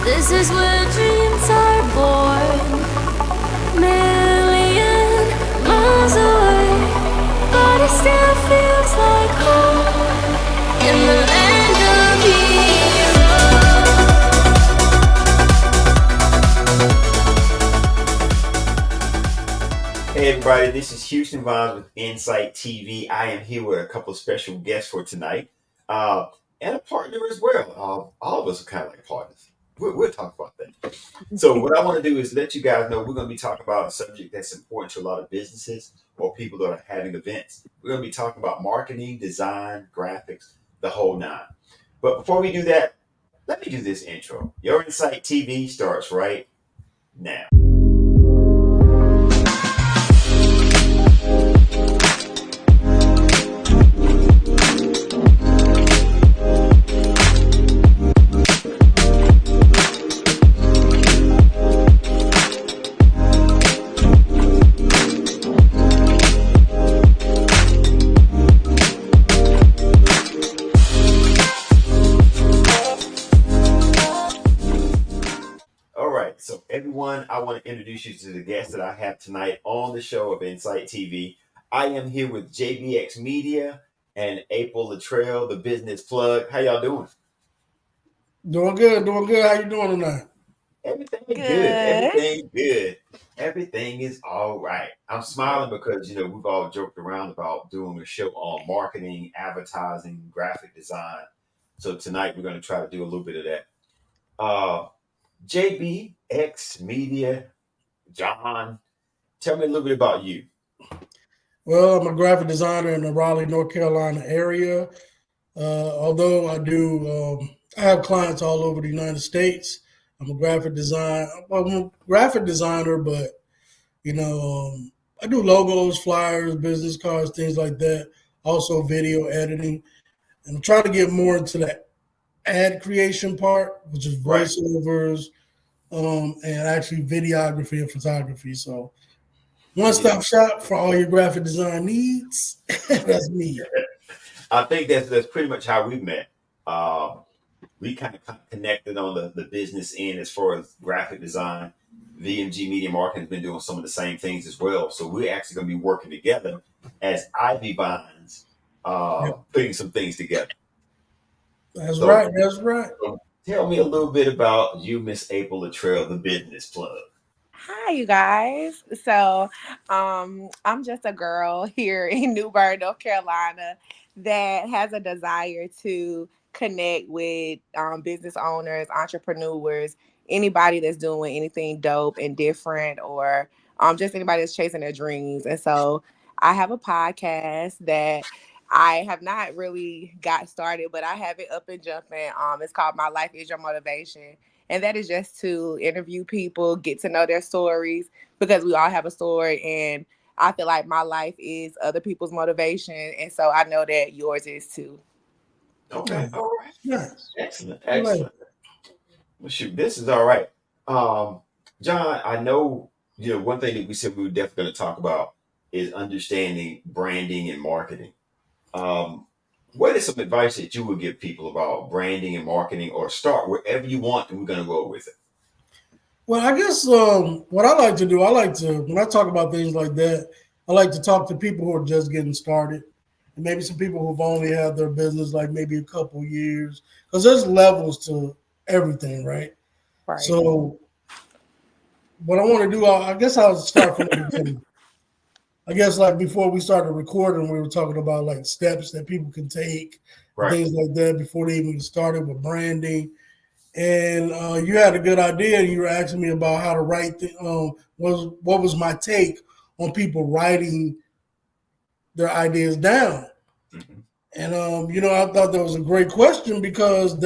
This is where dreams are born, million miles away, but it still feels like home in the land of heroes. Hey everybody, this is Houston Vines with Incite-tv. I am here with a couple of special guests for tonight, and a partner as well. All of us are kind of like partners. We'll talk about that. So what I want to do is let you guys know we're going to be talking about a subject that's important to a lot of businesses or people that are having events. We're going to be talking about marketing, design, graphics, the whole nine. But before we do that, let me do this intro. Your Incite-tv starts right now. So everyone, I want to introduce you to the guests that I have tonight on the show of Incite-tv. I am here with JBX Media and April Latrell, the business plug. How y'all doing? Doing good. How you doing tonight? Everything good. Everything is all right. I'm smiling because, we've all joked around about doing a show on marketing, advertising, graphic design. So tonight we're going to try to do a little bit of that. JBX Media, John, tell me a little bit about you. Well, I'm a graphic designer in the Raleigh, North Carolina area. Although I have clients all over the United States. I'm a graphic designer, but I do logos, flyers, business cards, things like that. Also video editing, and I'm trying to get more into the ad creation part, which is voiceovers, and actually videography and photography. So one-stop shop for all your graphic design needs. That's me. I think that's pretty much how we met. We kind of connected on the business end as far as graphic design. VMG Media Marketing has been doing some of the same things as well. So we're actually going to be working together as ivyvines, putting some things together. That's right. So tell me a little bit about you, Miss April Latrell, the business plug. Hi, you guys. So I'm just a girl here in New Bern, North Carolina, that has a desire to connect with business owners, entrepreneurs, anybody that's doing anything dope and different, or just anybody that's chasing their dreams. And so I have a podcast that I have not really got started, but I have it up and jumping. It's called My Life Is Your Motivation. And that is just to interview people, get to know their stories, because we all have a story. And I feel like my life is other people's motivation. And so I know that yours is too. Okay. All right. Yes. Excellent. Well, shoot, this is all right. John, I know, one thing that we said we were definitely going to talk about is understanding branding and marketing. What is some advice that you would give people about branding and marketing, or start wherever you want and we're going to go with it? Well, I guess what I like to do, when I talk about things like that, I like to talk to people who are just getting started, and maybe some people who've only had their business like maybe a couple years, because there's levels to everything, right? So what I want to do, I guess I'll start from the beginning. I guess like before we started recording, we were talking about like steps that people can take, things like that before they even started with branding. And you had a good idea. You were asking me about how to write. What was my take on people writing their ideas down? Mm-hmm. And I thought that was a great question, because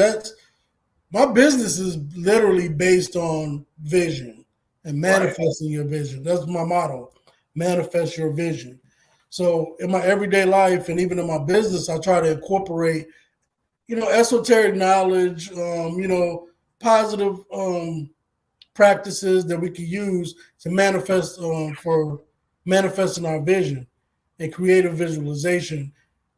my business is literally based on vision and manifesting your vision. That's my motto. Manifest your vision. So in my everyday life and even in my business, I try to incorporate, esoteric knowledge, positive practices that we can use to manifest for manifesting our vision and creative visualization.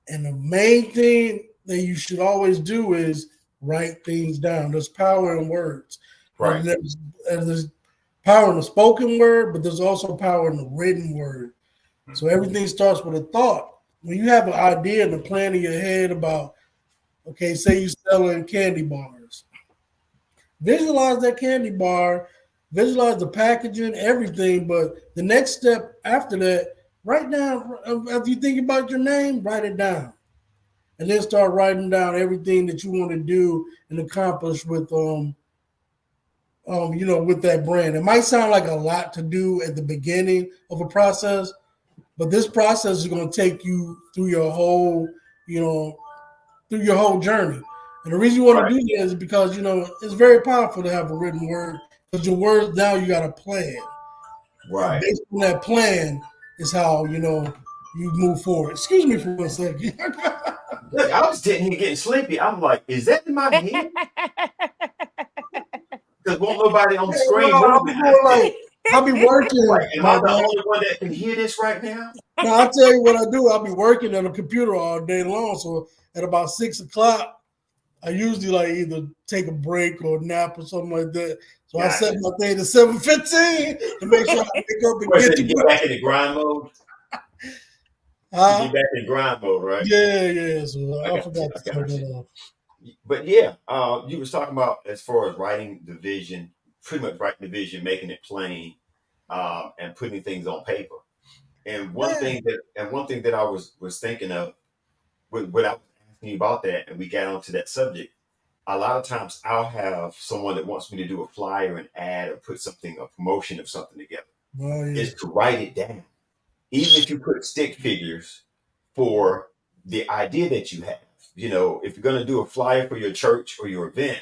And the main thing that you should always do is write things down. There's power in words. Right. There's power in the spoken word, but there's also power in the written word. So everything starts with a thought. When you have an idea and a plan in your head about, okay, say you're selling candy bars, visualize that candy bar, visualize the packaging, everything. But the next step after that, right now, after you think about your name, write it down, and then start writing down everything that you want to do and accomplish with with that brand. It might sound like a lot to do at the beginning of a process, but this process is going to take you through your whole, through your whole journey. And the reason you want Right. to do that is because it's very powerful to have a written word, because your words now you got a plan, and Right. based on that plan is how you move forward. Excuse me for 1 second. Look, I was sitting here getting sleepy. I'm like, is that in my head? Because won't nobody on the screen I'll be moving. doing I'll be Like, working, am my I the man. only one that can hear this right now? Now I'll tell you what I do. I'll be working on a computer all day long. So at about 6 o'clock, I usually either take a break or nap or something like that. So I set Gotcha. my thing to 7:15 to make sure I wake up and Wait, so get to to get work. back in the grind mode? To get back in grind mode, right? Yeah. So I I got you. forgot I to turn got you. that off. But yeah, you was talking about as far as writing the vision, pretty much writing the vision, making it plain, and putting things on paper. And Yeah. one thing that I was thinking of when I was asking you about that, and we got onto that subject. A lot of times, I'll have someone that wants me to do a flyer, an ad, or put a promotion of something together. Oh yeah. Is to write it down, even if you put stick figures for the idea that you have. If you're going to do a flyer for your church or your event,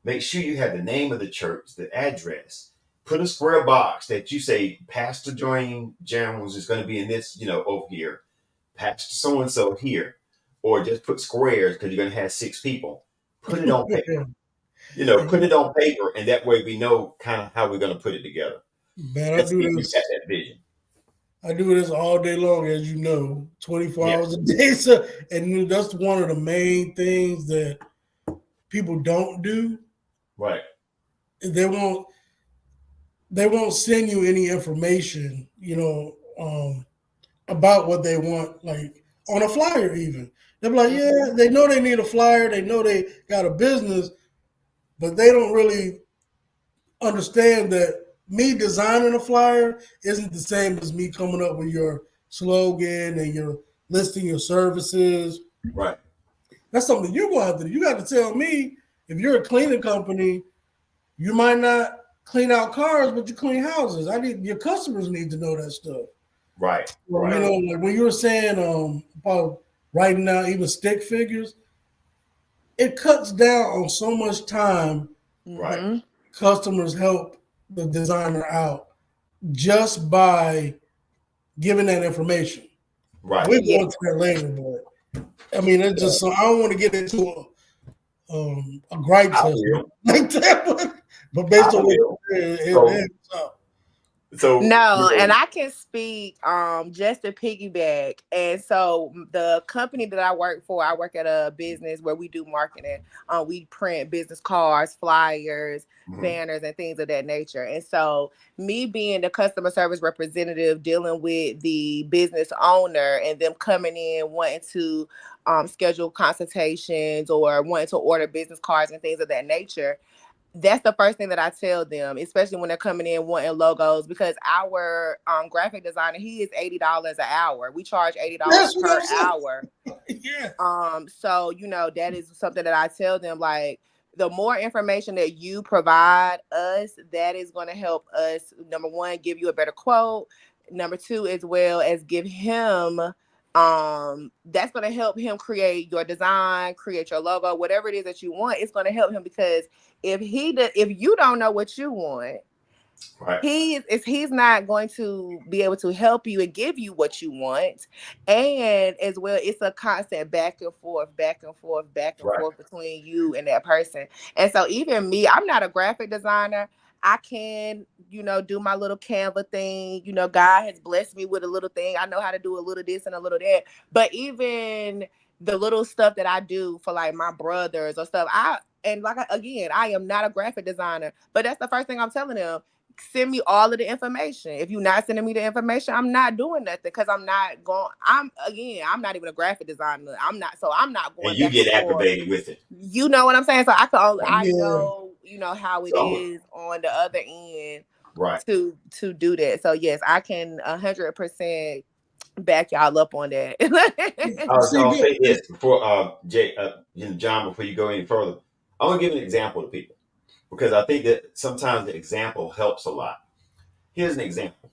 make sure you have the name of the church, the address. Put a square box that you say Pastor Dwayne Jones is going to be in this, over here. Pastor so and so here, or just put squares because you're going to have 6 people. Put it on paper. Put it on paper, and that way we know kind of how we're going to put it together. Man, That's if you got that vision. I do this all day long, as you know, 24 Yeah. hours a day. So, and that's one of the main things that people don't do. Right. They won't send you any information, about what they want, like on a flyer even. They're like, yeah, they know they need a flyer, they know they got a business, but they don't really understand that me designing a flyer isn't the same as me coming up with your slogan and your listing your services. Right. That's something you're going to have to do. You got to tell me, if you're a cleaning company, you might not clean out cars, but you clean houses. Your customers need to know that stuff. Right. Well, Right. like when you were saying about writing down even stick figures, it cuts down on so much time. Right. Customers help the designer out just by giving that information. Right. We'll Yeah. go into that later, but I mean, it's just so I don't want to get into a gripe I session will. like that, but I based on what will. it So No, and I can speak just to piggyback. And so the company that I work for, I work at a business where we do marketing. We print business cards, flyers, mhm. banners, and things of that nature. And so me being the customer service representative dealing with the business owner and them coming in wanting to schedule consultations or wanting to order business cards and things of that nature, that's the first thing that I tell them, especially when they're coming in wanting logos, because our graphic designer, he is $80 an hour. We charge $80 that's what per I'm saying. hour. Yeah, So that is something that I tell them, like, the more information that you provide us, that is going to help us, number one, give you a better quote. Number two, as well as give him that's going to help him create your design, create your logo, whatever it is that you want. It's going to help him, because if you don't know what you want, Right. he's not going to be able to help you and give you what you want. And as well, it's a constant back and forth, back and forth, back and Right. forth between you and that person. And so even me, I'm not a graphic designer. I can, do my little Canva thing. God has blessed me with a little thing. I know how to do a little this and a little that. But even the little stuff that I do for like my brothers or stuff, and again, I am not a graphic designer, but that's the first thing I'm telling them. Send me all of the information. If you're not sending me the information, I'm not doing nothing, because I'm not going. I'm not even a graphic designer. I'm not And going you back and get forth. aggravated with it. You know what I'm saying? So I Yeah. know, how it So, is on the other end right. to do that. So yes, I can 100% back y'all up on that. See, I'll say this before John, before you go any further. I want to give an example to people because I think that sometimes the example helps a lot. Here's an example.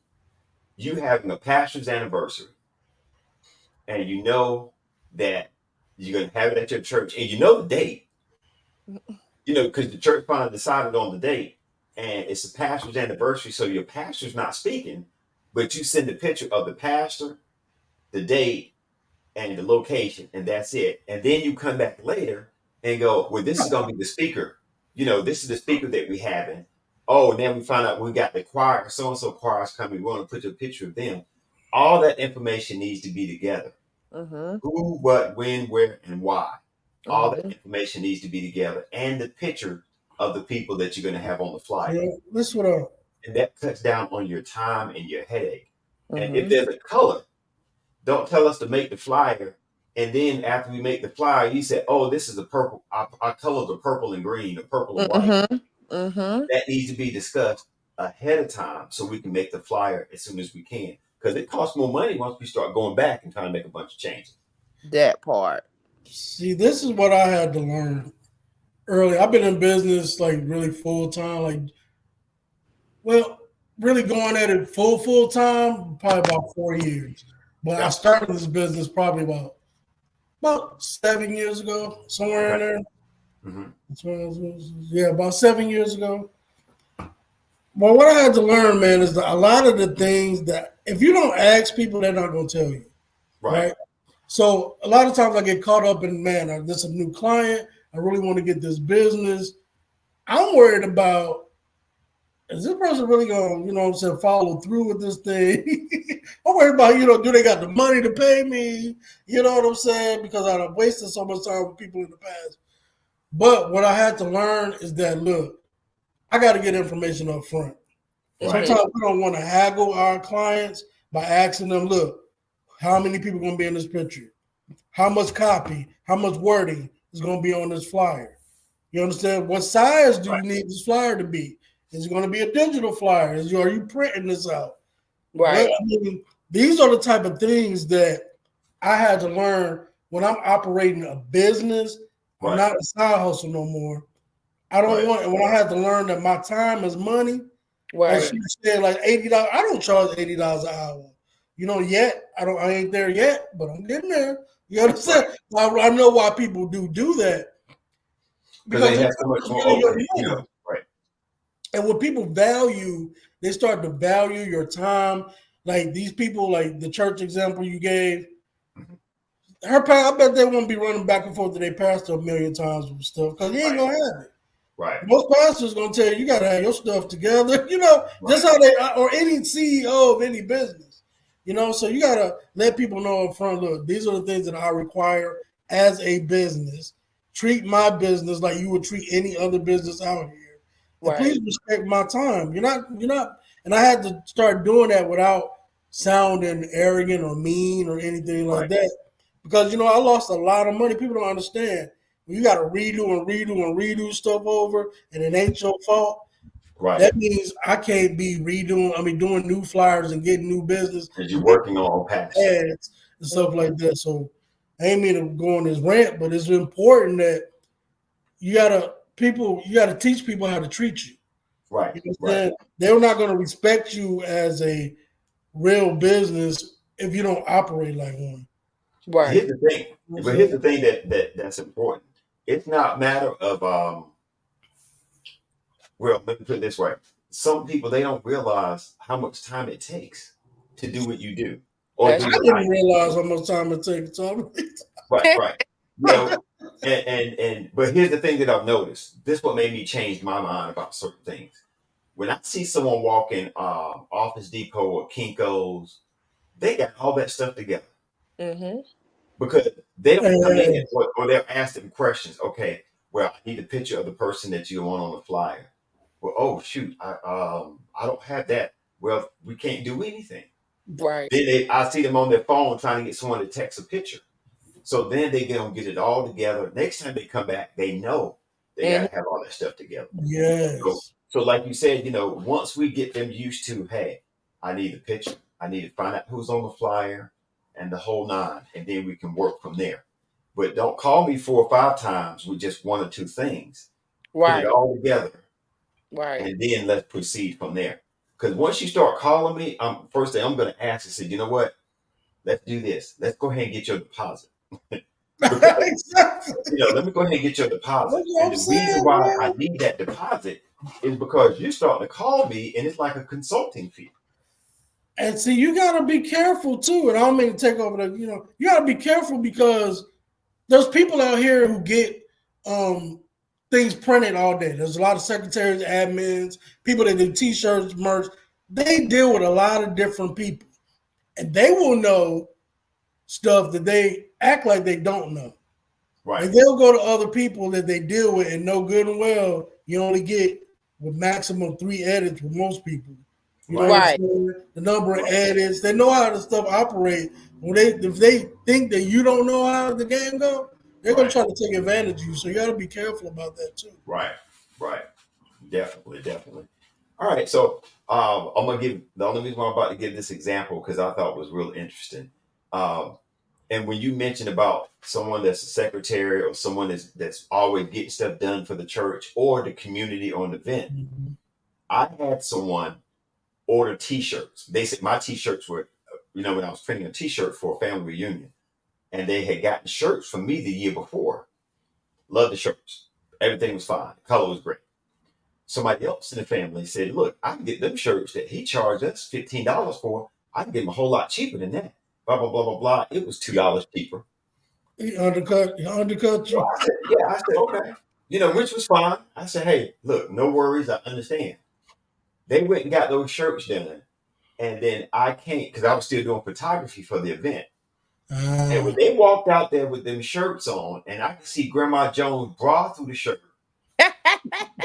You having a pastor's anniversary, and you know that you're going to have it at your church, and you know the date, because the church finally decided on the date, and it's the pastor's anniversary, so your pastor's not speaking, but you send a picture of the pastor, the date, and the location, and that's it. And then you come back later and go, well, this is going to be the speaker. This is the speaker that we have. And and then we find out we got the choir, so and so choir is coming. We want to put a picture of them. All that information needs to be together. Mhm. Who, what, when, where, and why. All that Mhm. information needs to be together, and the picture of the people that you're going to have on the flyer. this is what And that cuts down on your time and your headache. And if Mhm. there's a color, don't tell us to make the flyer. And then after we make the flyer, you say, oh, this is a purple. Our colors are purple and green or purple and white. Mhm. Mhm. That needs to be discussed ahead of time so we can make the flyer as soon as we can. Because it costs more money once we start going back and trying to make a bunch of changes. That part. See, this is what I had to learn early. I've been in business like really full time, well, really going at it full time, probably about 4 years. But I Yeah. started this business probably about 7 years ago, somewhere in Okay. there. Mm-hmm. Yeah, about 7 years ago. Well, what I had to learn, man, is that a lot of the things that if you don't ask people, they're not going to tell you, Right. right? So a lot of times I get caught up in, man, this is a new client. I really want to get this business. I'm worried about, is this person really going to, follow through with this thing? I'm worried about, do they got the money to pay me? You know what I'm saying? Because I've wasted so much time with people in the past. But what I had to learn is that, look, I got to get information up front. Right. Sometimes we don't want to haggle our clients by asking them, look, how many people going to be in this picture? How much copy, how much wording is going to be on this flyer? You understand? What size do you Right. need this flyer to be? Is it going to be a digital flyer? Are you printing this out? Right. These are the type of things that I had to learn when I'm operating a business. I'm Right. not a side hustle no more. I don't Right. want, and when I had to learn that my time is money, like Right. she said, like $80. I don't charge $80 an hour. Yet. I ain't there yet, but I'm getting there. You understand? I know why people do that Because because they have so much it's more really your overhead. money. Right. And when people value, they start to value your time. Like these people, like the church example you gave, I bet they won't be running back and forth to their pastor a million times with stuff because he ain't Right. gonna have it. Right. Most pastors gonna tell you gotta have your stuff together. Just Right. how they or any CEO of any business. So you gotta let people know up front. Look, these are the things that I require as a business. Treat my business like you would treat any other business out here, and Right. please respect my time. You're not. And I had to start doing that without sounding arrogant or mean or anything like Right. that. Because I lost a lot of money. People don't understand. When you got to redo and redo and redo stuff over, and it ain't your fault. Right. That means I can't be doing new flyers and getting new business Because you're and getting working on past stuff. ads and stuff like that. So I ain't mean to go on this rant, but it's important that you gotta teach people how to treat you. Right. You know what I'm Right. saying? They're not gonna respect you as a real business if you don't operate like one. Right. Here's the thing. You know what But I'm here's saying? the thing that's important. It's not a matter of well, let me put it this way. Some people they don't realize how much time it takes to do what you do or That's do I what I didn't do. realize how much time it takes. Right, right. You know, and but here's the thing that I've noticed. This what made me change my mind about certain things. When I see someone walking Office Depot or Kinko's, they got all that stuff together Mm-hmm. because they don't come in And or they'll ask them questions. Okay, Well, I need a picture of the person that you want on the flyer. Well, oh shoot, I don't have that. Well, we can't do anything. Right. Then I see them on their phone trying to get someone to text a picture. So then they gonna get it all together. Next time they come back, they know they Mhm. gotta have all that stuff together. So, Yes. so like you said, once we get them used to, hey, I need a picture, I need to find out who's on the flyer and the whole nine, and then we can work from there. But don't call me 4 or 5 times with just one or two things. Put it Right. all together, Right. and then let's proceed from there. Because once you start calling me, first thing I'm gonna ask is, say, you know what? Let's do this. Let's go ahead and get your deposit. Because Exactly. let me go ahead and get your deposit. That's what And I'm the reason saying, why I man. need that deposit is because you're starting to call me and it's like a consulting fee. And see, you gotta be careful too. And I don't mean to take over you gotta be careful because there's people out here who get things printed all day. There's a lot of secretaries, admins, people that do t-shirts, merch. They deal with a lot of different people. And they will know stuff that they act like they don't know. Right. Like they'll go to other people that they deal with and know good and well you only get with maximum 3 edits with most people. You know Right. what I'm Right. saying? The number of Right. edits, they know how the stuff operate. If they think that you don't know how the game go, they're gonna Right. try to take advantage of you. So you gotta be careful about that too. Right. Right. Definitely. Definitely. All right. So I'm gonna give the only reason why I'm about to give this example because I thought it was real interesting. Um, and when you mentioned about someone that's a secretary or someone that's always getting stuff done for the church or the community or an event, Mhm. I had someone order T-shirts. They said my T-shirts were, when I was printing a T-shirt for a family reunion, and they had gotten shirts from me the year before. Loved the shirts. Everything was fine. The color was great. Somebody else in the family said, "Look, I can get them shirts that he charged us $15 for. I can get them a whole lot cheaper than that." Blah blah blah blah blah. It was $2 cheaper. He undercut So you. I said, "Yeah." I said, "Okay." Which was fine. I said, "Hey, look, no worries. I understand." They went and got those shirts done. And then I can't because I was still doing photography for the event. And when Ah. they walked out there with them shirts on, and I could see Grandma Jones' bra through the shirt,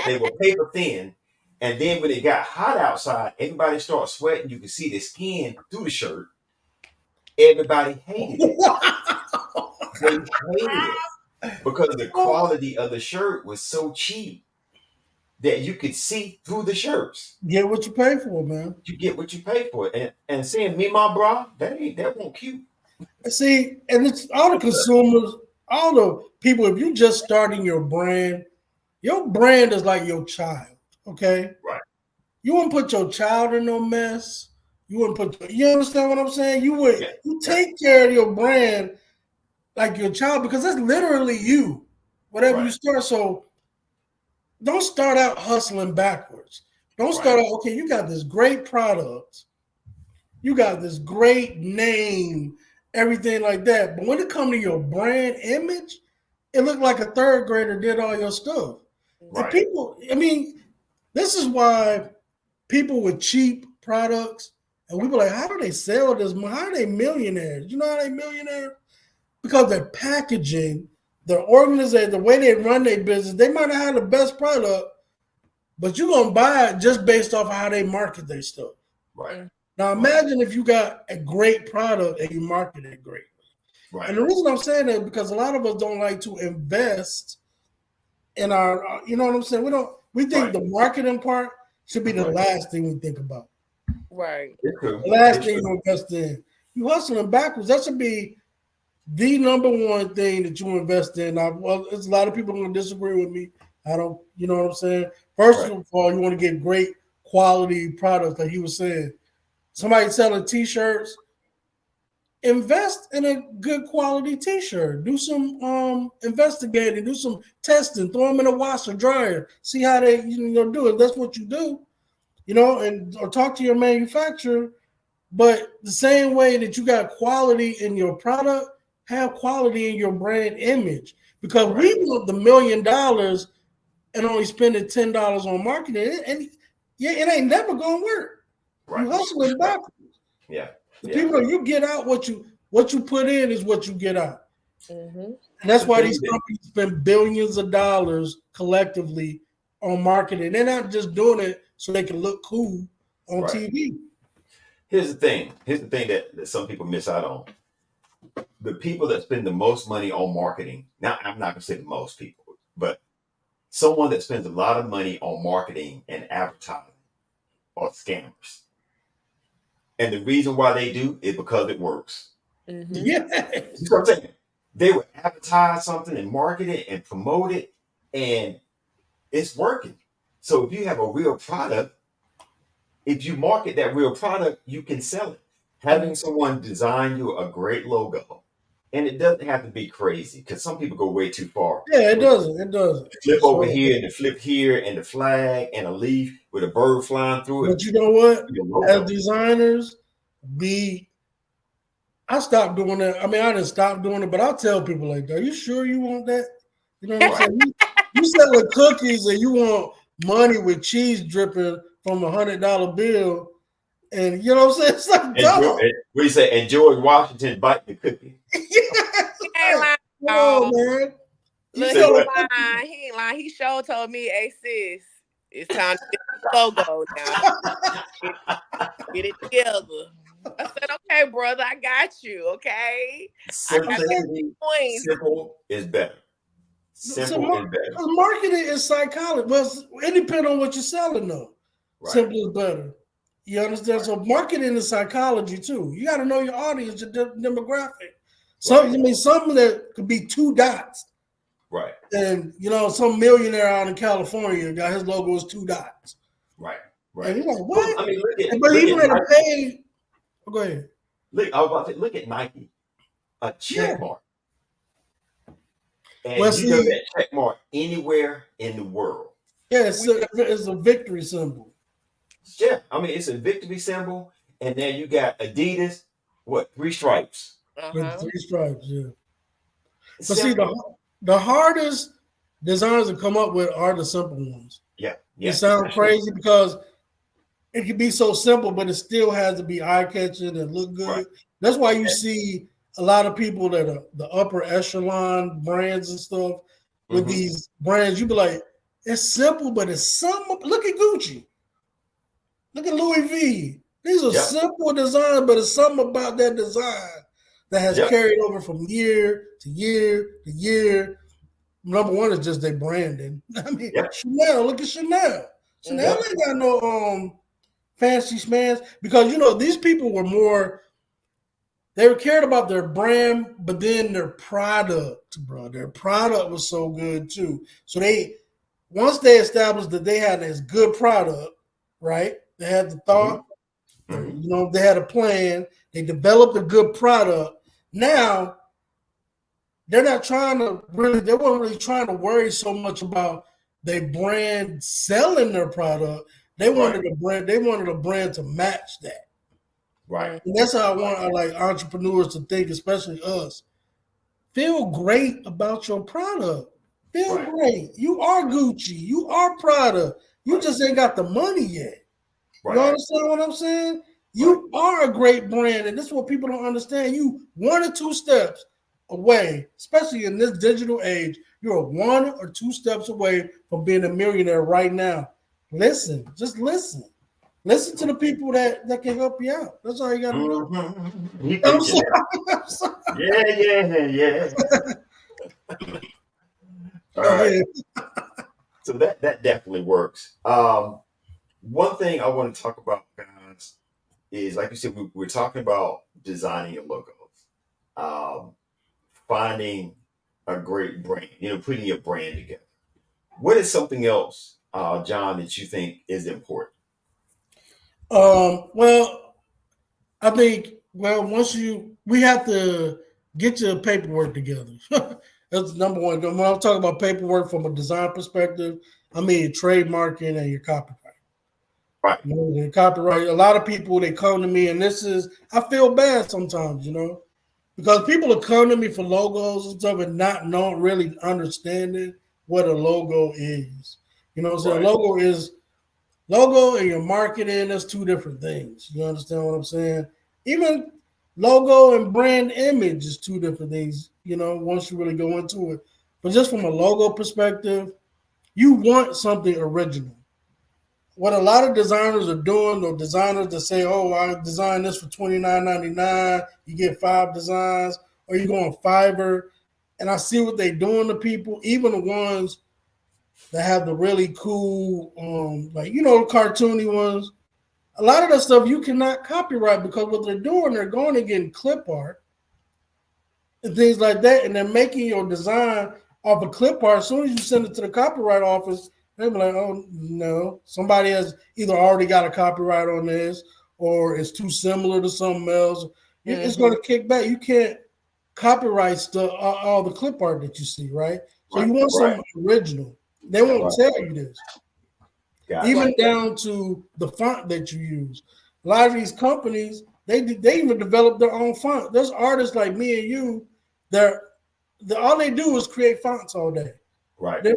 they were paper thin. And then when it got hot outside, everybody started sweating. You could see the skin through the shirt. Everybody hated it. They hated it because the quality of the shirt was so cheap that you could see through the shirts. Get what you pay for, man. You get what you pay for. And seeing me, my bra, that won't cute. See, and it's all the consumers, all the people. If you just starting your brand is like your child. Okay, Right. you wouldn't put your child in no mess. You wouldn't put. You understand what I'm saying? Yeah. You Yeah. take care of your brand like your child because that's literally you. Whatever you Right. start, so don't start out hustling backwards. Don't Right. start out. Okay, you got this great product. You got this great name, everything like that. But when it comes to your brand image, it looked like a third grader did all your stuff. And Right. people, I mean, this is why people with cheap products, and we be like, how do they sell this? How are they millionaires? You know how they millionaires? Because their packaging, their organization, the way they run their business, they might have had the best product, but you're gonna buy it just based off of how they market their stuff. Right. Now Right. imagine if you got a great product and you market it great. Right. And the reason I'm saying that is because a lot of us don't like to invest in our, you know what I'm saying? We think Right. the marketing part should be the Right. last thing we think about. Right. It's true. The last It's thing true. you invest in. You hustling backwards. That should be the number one thing that you invest in. Well, there's a lot of people going to disagree with me. I don't, you know what I'm saying? First Right. of all, you want to get great quality products, like he was saying. Somebody selling t-shirts, invest in a good quality t-shirt. Do some investigating, do some testing, throw them in a washer dryer, see how they do it. That's what you do, and or talk to your manufacturer. But the same way that you got quality in your product, have quality in your brand image. Because Right. we want the $1,000,000 and only spending $10 on marketing, and yeah, it ain't never gonna work. Right. You hustling Right. back. Yeah. The Yeah. people you get out what you put in is what you get out. Mm-hmm. And that's The why thing these that companies spend billions of dollars collectively on marketing. They're not just doing it so they can look cool on right. TV. Here's the thing. Here's the thing that some people miss out on. The people that spend the most money on marketing. Now, I'm not gonna say the most people, but someone that spends a lot of money on marketing and advertising are scammers. And the reason why they do is because it works. Mm-hmm. Yes. You know what I'm saying? They would advertise something and market it and promote it, and it's working. So if you have a real product, if you market that real product, you can sell it. Having someone design you a great logo, and it doesn't have to be crazy because some people go way too far Yeah, it with doesn't. It doesn't. flip over So, here and the flip here and the flag and a leaf with a bird flying through it. but you know what? Your As logo. designers, I stopped doing that. I mean, I didn't stop doing it, but I tell people like, "Are you sure you want that?" You know what I'm Right. saying? You selling cookies and you want money with cheese dripping from $100 bill, and you know what I'm saying? It's like, And dog. what do you say? And George Washington bite the cookie. He ain't lying, Come on, dog. man. You Look, Say he ain't selling what? cookies. lying. He ain't lying. He sure told me, "Hey sis, it's time to get the logo now. Get, get it together." I said, "Okay, brother, I got you. Okay, I got that Simplicity, coins." simple is better. So Simple is better. marketing is psychology. Well, it depends on what you're selling, though. Right. Simple is better. You understand? So marketing is psychology too. You got to know your audience, your demographic. Something, I mean, something that could be two dots, Right. and you know, some millionaire out in California got his logo is two dots, Right. and Right. you're like, Well, what? I mean, But look even at at a Nike. paid, go ahead. I was about to say, look at Nike, a Yeah. check mark. Well, And you know see, that check mark anywhere in the world. yeah, it's a victory symbol. Yeah, I mean, it's a victory symbol. And then you got Adidas, what, 3 stripes. With three stripes, yeah. But see, Simple. the hardest designs to come up with are the simple ones. Yeah, It yeah. sounds crazy because it can be so simple, but it still has to be eye catching and look Right. good. That's why you Okay. see a lot of people that are the upper echelon brands and stuff with Mm-hmm. these brands. You be like, it's simple, but it's some. Look at Gucci. Look at Louis V. These are Yep. simple designs, but it's something about that design that has Yep. carried over from year to year to year. Number one is just their branding. I mean, Yep. Chanel. Look at Chanel. Chanel Yep. ain't got no fancy schmans because you know these people were more. They were cared about their brand, but then their product, bro. Their product was so good too. So once they established that they had this good product, right? They had the thought, Mm-hmm. Mm-hmm. you know, they had a plan. They developed a good product. Now they're not trying to really. They weren't really trying to worry so much about their brand selling their product. They wanted Right. a brand. They wanted a brand to match that. Right. And that's how I like entrepreneurs to think, especially us. Feel great about your product. Feel Right. great. You are Gucci. You are Prada. You Right. just ain't got the money yet. You Right. understand what I'm saying? Right. You are a great brand, and this is what people don't understand. You 1 or 2 steps away, especially in this digital age. You're 1 or 2 steps away from being a millionaire right now. Listen, just listen. Listen to the people that can help you out. That's all you got to do. Mm-hmm. He I'm preaching sorry. now. I'm sorry. Yeah. All Go right. ahead. So that definitely works. One thing I want to talk about, guys, is like you said, we're talking about designing your logos, um, finding a great brand, putting your brand together. What is something else, John, that you think is important? Well, I think we have to get your paperwork together. That's number one. When I'm talking about paperwork from a design perspective, I mean trademarking and your copyright. Right. Your copyright. A lot of people they come to me, and I feel bad sometimes, because people will come to me for logos and stuff and not really understanding what a logo is. You know what I'm saying? Right. Logo and your marketing, that's two different things. You understand what I'm saying? Even logo and brand image is two different things. once you really go into it. But just from a logo perspective, you want something original. What a lot of designers are doing, or designers that say, "Oh, I designed this for $29.99." You get 5 designs, or you go on Fiverr, and I see what they're doing to people. Even the ones that have the really cool, like cartoony ones. A lot of that stuff you cannot copyright because what they're doing, they're going and getting clip art and things like that, and they're making your design off a clip art. As soon as you send it to the copyright office, they'll be like, "Oh no, somebody has either already got a copyright on this, or it's too similar to something else." It's going to kick back. You can't copyright stuff, all the clip art that you see, right? So you want something original. They won't tell you this. Even down to the font that you use. A lot of these companies, they even develop their own font. There's artists like me and you that all they do is create fonts all day. Right. They're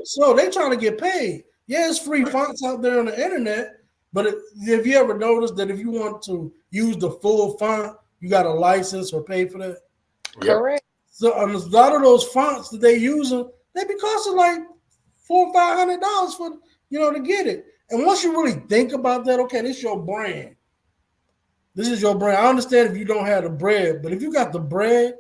trying to get paid. Yeah, it's free fonts out there on the internet, but have you ever noticed that if you want to use the full font, you got a license or pay for that? Correct. So a lot of those fonts that they use, they be costing like $400 or $500 for to get it. And once you really think about that, okay, this is your brand. This is your brand. I understand if you don't have the bread, but if you got the bread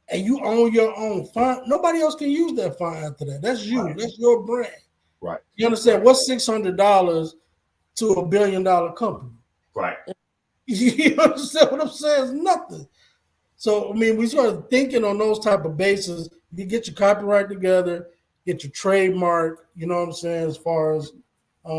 and you own your own font, nobody else can use that font after that. That's you. Right. That's your brand. Right. You understand? What's $600 to $1 billion company? Right. You understand what I'm saying? It's nothing. So, I mean, we started thinking on those type of bases. You get your copyright together, get your trademark, you know what I'm saying, as far as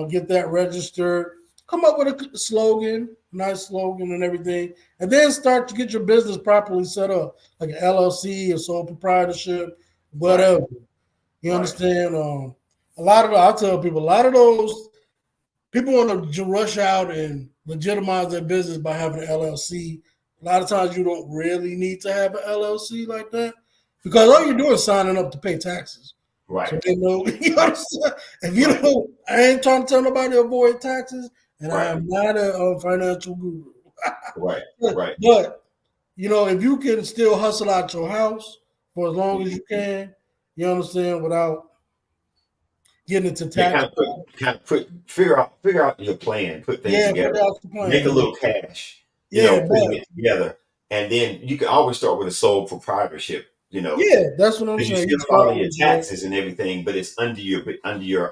get that registered, come up with a slogan, nice slogan and everything, and then start to get your business properly set up, like an LLC, a sole proprietorship, whatever. Right. You understand? I'll tell people, a lot of those people want to rush out and legitimize their business by having an LLC. A lot of times you don't really need to have an LLC like that because all you're doing is signing up to pay taxes. Right. So they know, if you don't, I ain't trying to tell nobody to avoid taxes, and I am not a financial guru. Right. But, if you can still hustle out your house for as long as you can, you understand, without getting into tax. Figure out your plan, put things together, make a little cash, putting it together. And then you can always start with a sole proprietorship, Yeah, that's what I'm saying. You still follow your taxes and everything, but it's under your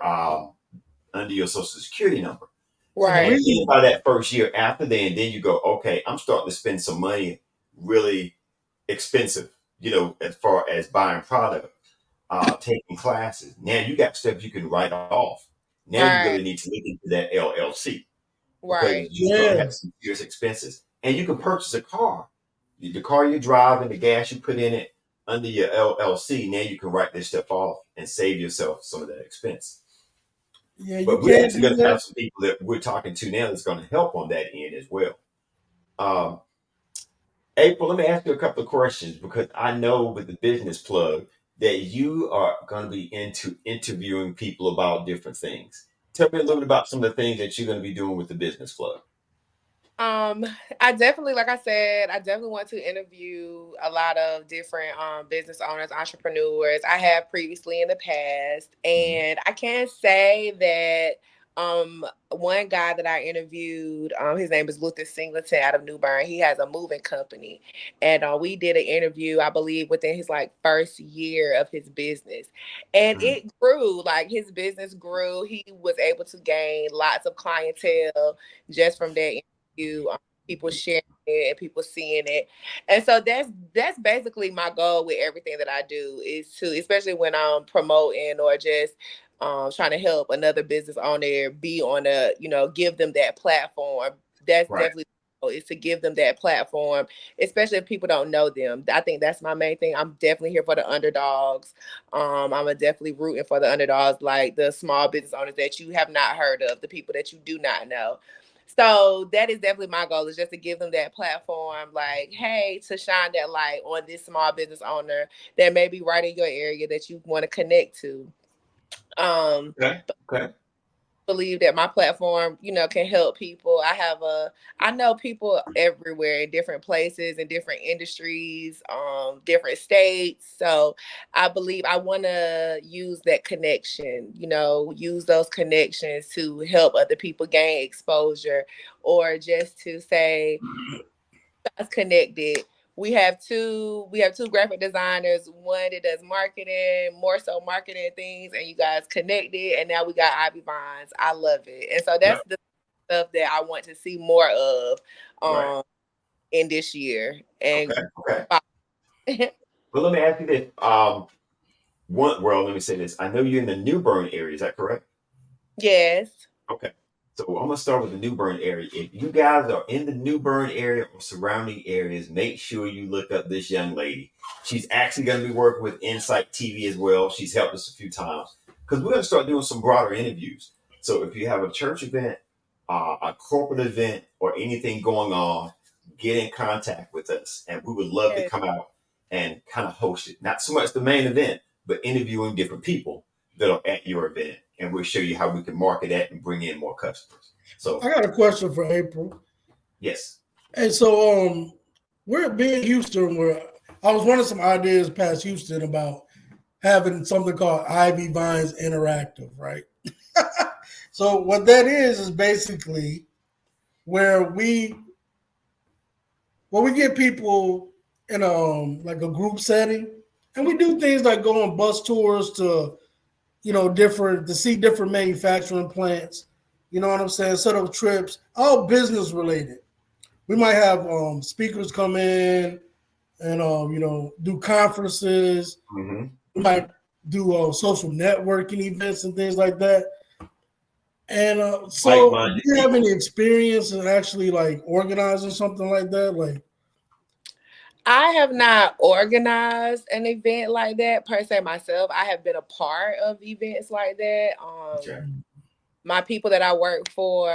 social security number. Right. And then by that first year after that, and then you go, okay, I'm starting to spend some money really expensive, as far as buying product, taking classes. Now you got stuff you can write off. Now you really need to look into that LLC. Right. Because you start having some serious expenses. And you can purchase a car. The car you drive and the gas you put in it under your LLC, now you can write this stuff off and save yourself some of that expense. Yeah, but we're actually going to have some people that we're talking to now that's going to help on that end as well. April, let me ask you a couple of questions because I know with the business plug that you are going to be into interviewing people about different things. Tell me a little bit about some of the things that you're going to be doing with the business plug. I definitely, like I said, I definitely want to interview a lot of different business owners, entrepreneurs. I have previously in the past, and I can say that one guy that I interviewed, his name is Luther Singleton out of New Bern. He has a moving company, and we did an interview, I believe, within his first year of his business, and it grew. Like his business grew. He was able to gain lots of clientele just from that. People sharing it and people seeing it, and so that's basically my goal with everything that I do is to, especially when I'm promoting or just trying to help another business owner be on give them that platform. That's definitely is to give them that platform, especially if people don't know them. I think that's my main thing. I'm definitely here for the underdogs. I'm definitely rooting for the underdogs, like the small business owners that you have not heard of, the people that you do not know. So that is definitely my goal, is just to give them that platform, like, hey, to shine that light on this small business owner that may be right in your area that you want to connect to. Okay. But believe that my platform, can help people. I know people everywhere in different places, in different industries, different states. So I believe I want to use that connection, use those connections to help other people gain exposure, or just to say, us connected. We have two graphic designers, one that does marketing, more so marketing things, and you guys connected, and now we got Ivy Vines. I love it. And so Yeah. that's the stuff that I want to see more of Right. in this year. And Okay. Well, let me ask you this. Let me say this. I know you're in the New Bern area. Is that correct? yes. Okay. So I'm gonna start with the New Bern area. If you guys are in the New Bern area or surrounding areas, make sure you look up this young lady. She's actually gonna be working with Incite-tv as well. She's helped us a few times because we're gonna start doing some broader interviews. So if you have a church event, a corporate event, or anything going on, get in contact with us, and we would love to Yes. come out and kind of host it. Not so much the main event, but interviewing different people that are at your event, and we'll show you how we can market that and bring in more customers. So I got a question for April. yes. And so we're being Houston where I was wanting some ideas past Houston about having something called Ivy Vines Interactive, right? So what that is basically where we get people in like a group setting, and we do things like go on bus tours to different to see different manufacturing plants. You know what I'm saying? Set up trips, all business related. We might have speakers come in and do conferences. Mm-hmm. We might do social networking events and things like that. And so, do Like-minded you have people. any experience in actually like organizing something like that? Like, I have not organized an event like that per se myself. I have been a part of events like that. Okay. My people that I work for,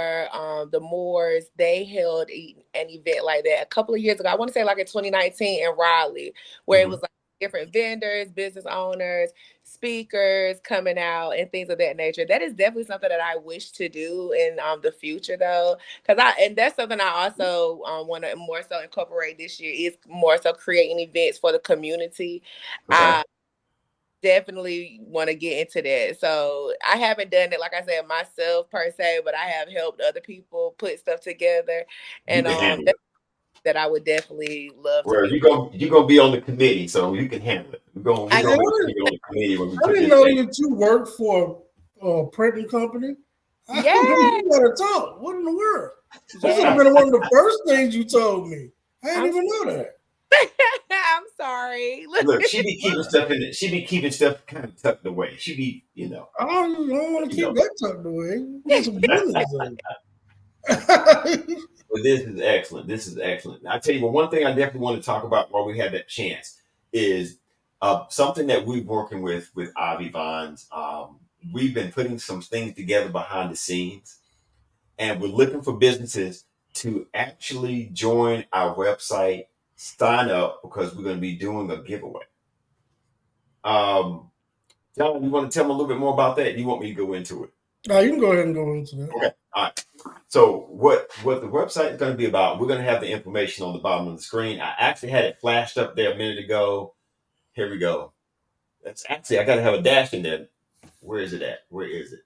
the Moors, they held an event like that a couple of years ago. I want to say like in 2019 in Raleigh, where it Mm-hmm. was like different vendors, business owners, speakers coming out, and things of that nature. That is definitely something that I wish to do in the future, though, and that's something I also want to more so incorporate this year, is more so creating events for the community. Okay. Definitely want to get into that. So I haven't done it, like I said, myself per se, but I have helped other people put stuff together, You and can handle it. that I would definitely love to Well, be. you're gonna be on the committee, so you can handle it. We're I gonna man, make sure you're on the committee when we I put didn't this know thing. that you work for a printing company. yeah, You better talk. What in the world? This would have yes. been one of the first things you told me. I didn't I'm even know that. I'm sorry. Look, Look, she be keeping stuff kind of tucked away. She be, I don't want to you keep know. that tucked away. We get some business in. But this is excellent. This is excellent. I tell you, but one thing I definitely want to talk about while we have that chance is something that we're working with Ivy Vines. We've been putting some things together behind the scenes, and we're looking for businesses to actually join our website, sign up, because we're going to be doing a giveaway. Um, John, you want to tell me a little bit more about that? You want me to go into it? No, you can go ahead and go into that. Okay. All right. So what the website is going to be about, we're going to have the information on the bottom of the screen. I actually had it flashed up there a minute ago. Here we go. That's actually, I got to have a dash in there. Where is it at? Where is it?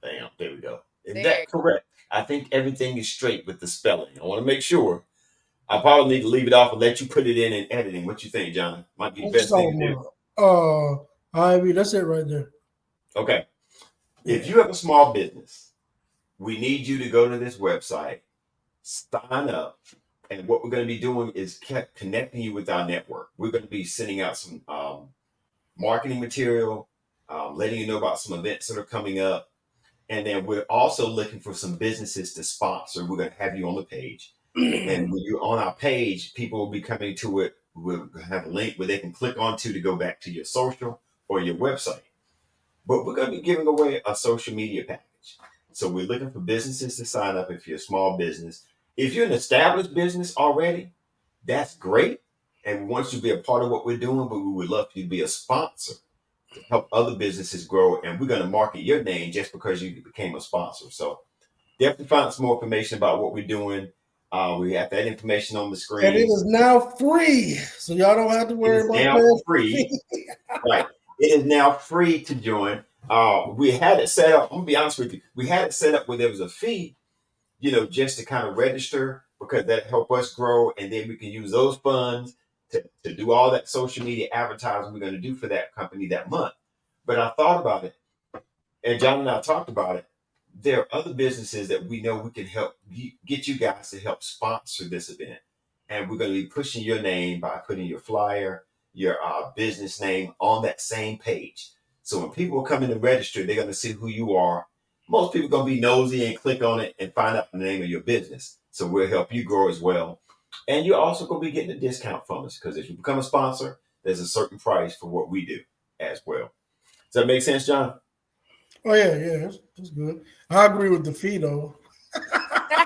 Bam. There we go. Is there. that correct? I think everything is straight with the spelling. I want to make sure. I probably need to leave it off and let you put it in editing. What you think, John? Might be the What you best thing talking to do. about? Ivy, that's it right there. Okay. Yeah. If you have a small business, we need you to go to this website, sign up, and what we're going to be doing is connecting you with our network. We're going to be sending out some marketing material, letting you know about some events that are coming up, and then we're also looking for some businesses to sponsor. We're going to have you on the page, and when you're on our page, people will be coming to it. We'll have a link where they can click onto to go back to your social or your website. But we're going to be giving away a social media package. So we're looking for businesses to sign up if you're a small business. If you're an established business already, that's great. And we want you to be a part of what we're doing, but we would love for you to be a sponsor to help other businesses grow, and we're going to market your name just because you became a sponsor. So definitely find some more information about what we're doing. We have that information on the And it screen. is now free, so y'all don't have to It worry is about now paying free. fee. Right. It is now free to join. We had it set up. I'm gonna be honest with you. We had it set up where there was a fee, just to kind of register because that help us grow, and then we can use those funds to do all that social media advertising we're going to do for that company that month. But I thought about it, and John and I talked about it. There are other businesses that we know we can help get you guys to help sponsor this event, and we're going to be pushing your name by putting your flyer, your business name on that same page. So when people come in to register, they're going to see who you are. Most people are going to be nosy and click on it and find out the name of your business. So we'll help you grow as well, and you're also going to be getting a discount from us because if you become a sponsor, there's a certain price for what we do as well. Does that make sense, John? Oh yeah, that's good. I agree with the fee though. I'm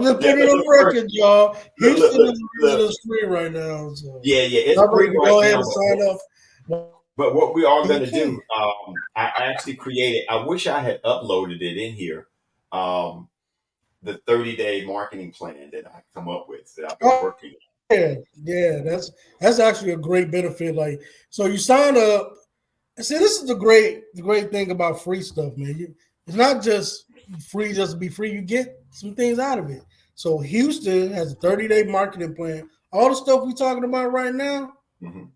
just Yeah, putting it but on record, y'all. look, Houston look, is look. is free right now, so Yeah, it's y'all free ready to right go ahead now. and sign up. But what we are going You to can. do, I actually created. I wish I had uploaded it in here. Um, the 30-day marketing plan that I come up with that I've been Oh working. yeah, that's actually a great benefit. Like, so you sign up. See, this is the great thing about free stuff, man. It's not just free just to be free. You get some things out of it. So Houston has a 30-day marketing plan. All the stuff we're talking about right now, Mhm.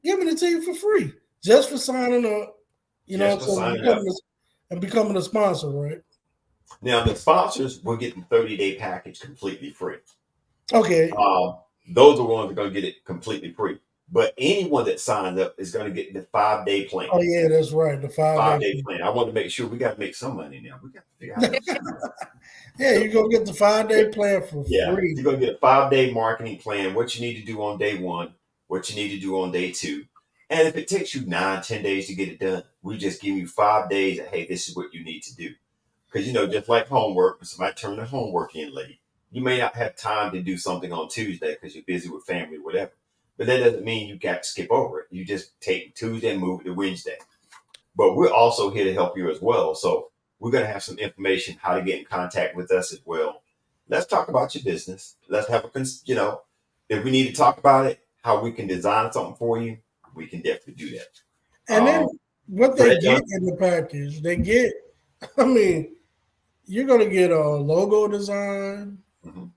giving it to you for free, just for signing up. Just for So signing up. becoming a sponsor, right? Now the sponsors will get the 30-day package completely free. Okay. Those are the ones that are going to get it completely free. But anyone that signs up is going to get the 5-day plan. Oh yeah, that's right. The 5 day. 5-day plan. I want to make sure we got to make some money now. We got to figure out how to make some money. Yeah, you're gonna get the 5 day plan for Yeah, free. you're gonna get a 5-day marketing plan, what you need to do on day one, what you need to do on day two. And if it takes you 9, 10 days to get it done, we just give you 5 days of, hey, this is what you need to do. Because just like homework, when somebody turn their homework in late, you may not have time to do something on Tuesday because you're busy with family or whatever. But that doesn't mean you got to skip over it. You just take Tuesday and move it to Wednesday. But we're also here to help you as well. So we're going to have some information how to get in contact with us as well. Let's talk about your business. Let's have if we need to talk about it, how we can design something for you, we can definitely do that. And then what Go they ahead, John. get in the package, they get. I mean, you're gonna get a logo design. Mhm,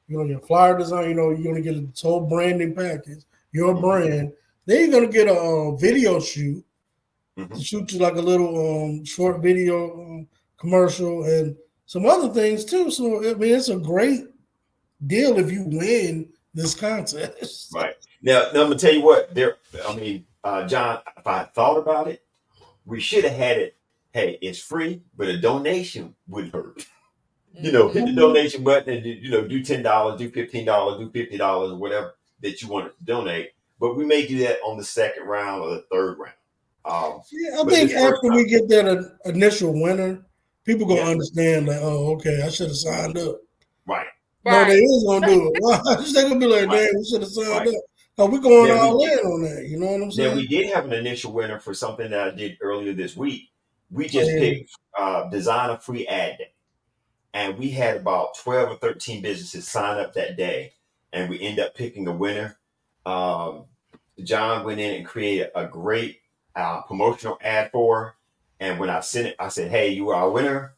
You're gonna get a flyer design. You're gonna get a whole branding package, your mhm, brand. Then you're gonna get a video shoot to mhm. shoot you like a little short video commercial and some other things too. So I mean, it's a great deal if you win this contest. Right. Now I'm gonna tell you what. John, if I had thought about it, we should have had it. Hey, it's free, but a donation wouldn't hurt. Hit the donation button and do $10, do $15, do $50, or whatever that you wanted to donate. But we may do that on the second round or the third round. Yeah, I But think this first after time, we get that initial winner, people gonna yeah, understand like, oh, okay, I should have signed up. right, No, they Right. is gonna do it. Well, they're gonna be like, right, damn, we should have signed right. up. Cause we going Now we all did. in on that. You know what I'm Now saying? we did have an initial winner for something that I did earlier this week. We Oh just yeah. picked design a free ad day, and we had about 12 or 13 businesses sign up that day, and we end up picking a winner. Um, John went in and created a great promotional ad for her. And when I sent it, I said, "Hey, you are our winner."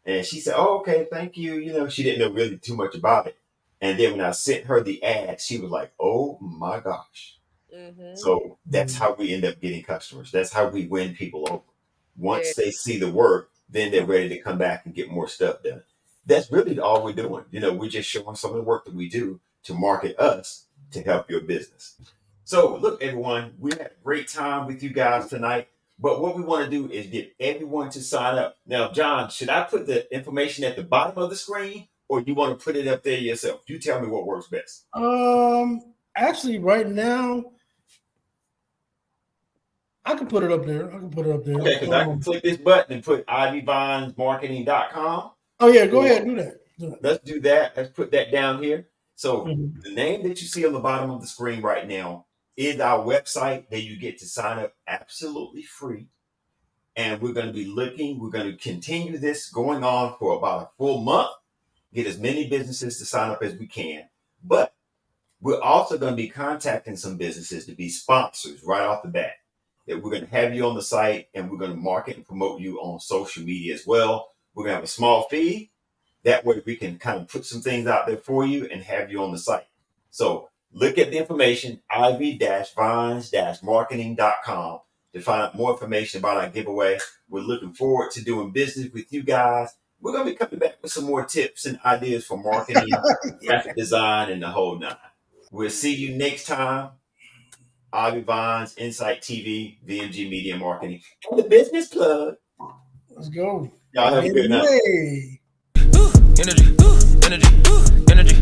And she said, "Oh, okay, thank you." She didn't know really too much about it. And then when I sent her the ad, she was like, "Oh my gosh." Mm-hmm. So that's Mhm. how we end up getting customers. That's how we win people over. Yeah. Once they see the work, then they're ready to come back and get more stuff done. That's really all we're doing. We're just showing some of the work that we do to market us to help your business. So, look, everyone, we had a great time with you guys tonight. But what we want to do is get everyone to sign up. Now, John, should I put the information at the bottom of the screen or you want to put it up there yourself? You tell me what works best. Actually, right now, I can put it up there. I can put it up there. Okay, because I can click this button and put ivyvinesmarketing.com. Oh yeah, go Or ahead, do that. Do that. let's do that. Let's put that down here. So Mhm. the name that you see on the bottom of the screen right now is our website that you get to sign up absolutely free. And we're going to continue this going on for about a full month, get as many businesses to sign up as we can. But we're also going to be contacting some businesses to be sponsors right off the bat. That we're going to have you on the site and we're going to market and promote you on social media as well. We're going to have a small fee. That way we can kind of put some things out there for you and have you on the site. So look at the information, ivy-vines-marketing.com to find out more information about our giveaway. We're looking forward to doing business with you guys. We're going to be coming back with some more tips and ideas for marketing, graphic design, and the whole nine. We'll see you next time. Ivy Vines, Incite-tv, VMG Media Marketing, and the business plug. Let's go. Y'all have a good night. Hey. Energy, energy, energy,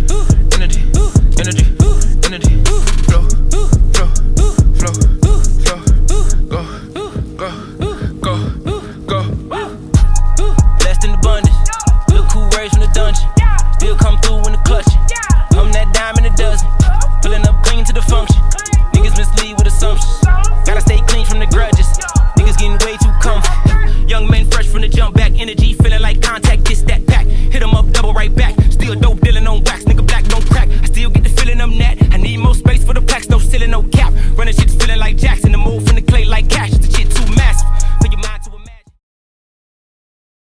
energy, energy, energy, flow, flow, flow, flow, go, go, go, go. Blessed in abundance, look who raised from the dungeon, still come through in the clutch. I'm that dime in a dozen, pulling up clean to the function. Niggas mislead with assumptions, gotta stay clean from the grudges. Niggas getting way too comfy. Young men fresh from the jump back, energy feeling like contact, this that pack. Hit 'em up, double right back. Still dope dealing on wax, nigga black don't crack. I still get the feeling I'm that. I need more space for the packs, no ceiling, no cap. Running shit